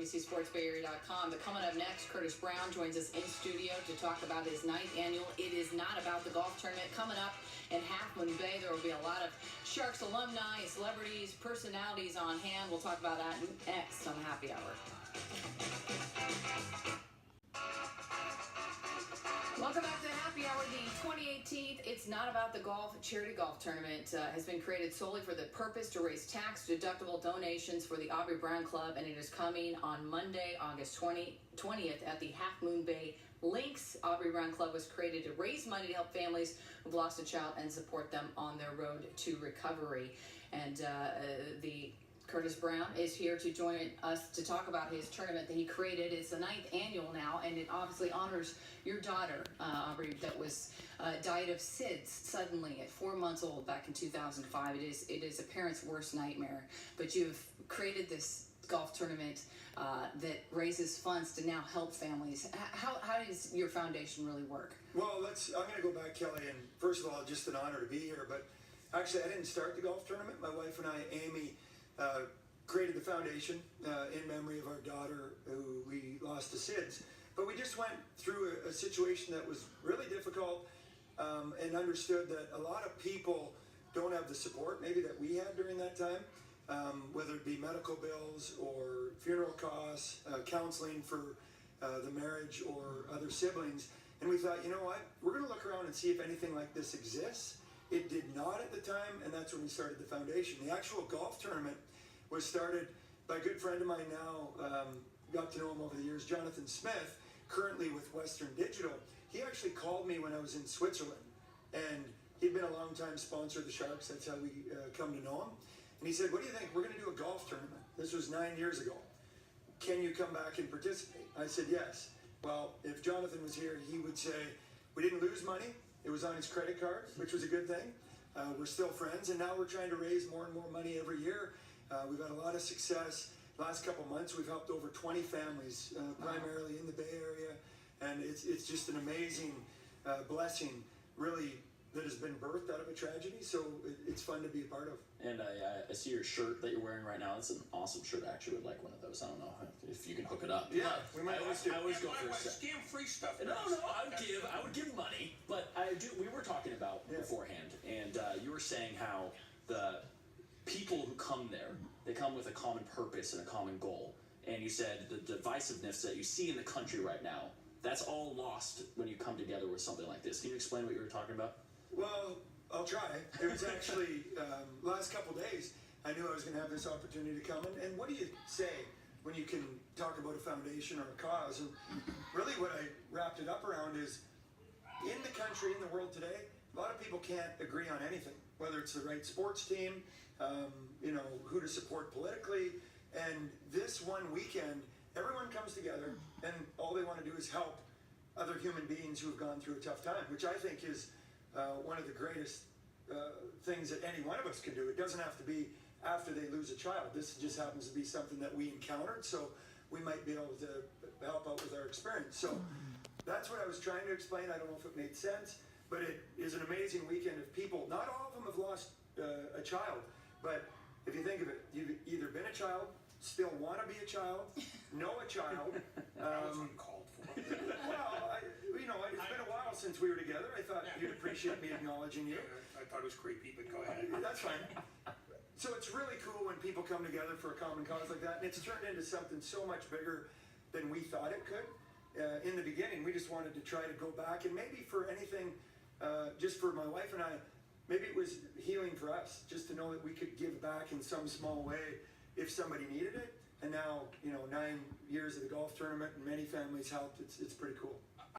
NBCSportsBayArea.com. But coming up next, Curtis Brown joins us in studio to talk about his 9th annual It Is Not About the Golf Tournament. Coming up in Half Moon Bay, there will be a lot of Sharks alumni, celebrities, personalities on hand. We'll talk about that next on Happy Hour. Welcome back to Happy Hour. The 2018 It's Not About the Golf charity golf tournament has been created solely for the purpose to raise tax-deductible donations for the Aubri Brown Club, and it is coming on Monday, August 20th at the Half Moon Bay Links. Aubri Brown Club was created to raise money to help families who've lost a child and support them on their road to recovery. And the Curtis Brown is here to join us to talk about his tournament that he created. It's the 9th annual now, and it obviously honors your daughter, Aubri, that was died of SIDS suddenly at 4 months old back in 2005. It is a parent's worst nightmare. But you've created this golf tournament that raises funds to now help families. How does your foundation really work? Well, I'm going to go back, Kelly, and first of all, just an honor to be here. But actually, I didn't start the golf tournament. My wife and I, Amy, created the foundation in memory of our daughter who we lost to SIDS. But we just went through a situation that was really difficult and understood that a lot of people don't have the support maybe that we had during that time, whether it be medical bills or funeral costs, counseling for the marriage or other siblings. And we thought, you know what, we're going to look around and see if anything like this exists. It did not at the time, and that's when we started the foundation. The actual golf tournament was started by a good friend of mine now, got to know him over the years, Jonathan Smith, currently with Western Digital. He actually called me when I was in Switzerland, and he'd been a long-time sponsor of the Sharks. That's how we come to know him. And he said, what do you think? We're going to do a golf tournament. This was 9 years ago. Can you come back and participate? I said, yes. Well, if Jonathan was here, he would say, we didn't lose money. It was on his credit card, which was a good thing. We're still friends, and now we're trying to raise more and more money every year. We've had a lot of success. Last couple months, we've helped over 20 families, primarily in the Bay Area, and it's just an amazing blessing, really, that has been birthed out of a tragedy, so it's fun to be a part of. And I see your shirt that you're wearing right now. It's an awesome shirt. I actually would like one of those. I don't know if you can hook it up. Yeah, we might always go for a set. Scam free stuff. No, I would give money, but I do. We were talking about beforehand, and you were saying how the people who come there, they come with a common purpose and a common goal. And you said the divisiveness that you see in the country right now, that's all lost when you come together with something like this. Can you explain what you were talking about? Well, I'll try. It was actually last couple days, I knew I was going to have this opportunity to come. And what do you say when you can talk about a foundation or a cause? And really what I wrapped it up around is, in the country, in the world today, a lot of people can't agree on anything, whether it's the right sports team, who to support politically. And this one weekend, everyone comes together, and all they want to do is help other human beings who have gone through a tough time, which I think is one of the greatest things that any one of us can do. It doesn't have to be after they lose a child. This just happens to be something that we encountered, so we might be able to help out with our experience. So that's what I was trying to explain. I don't know if it made sense, but it is an amazing weekend of people. Not all of them have lost a child, but if you think of it, you've either been a child, still want to be a child, know a child. That was uncalled for. Well, it's been a while since we were together. I thought you'd appreciate me acknowledging you. I thought it was creepy, but go ahead. That's fine. So it's really cool when people come together for a common cause like that, and it's turned into something so much bigger than we thought it could. In the beginning, we just wanted to try to go back, and maybe for anything, just for my wife and I, maybe it was healing for us, just to know that we could give back in some small way if somebody needed it. And now, 9 years of the golf tournament and many families helped. It's pretty cool.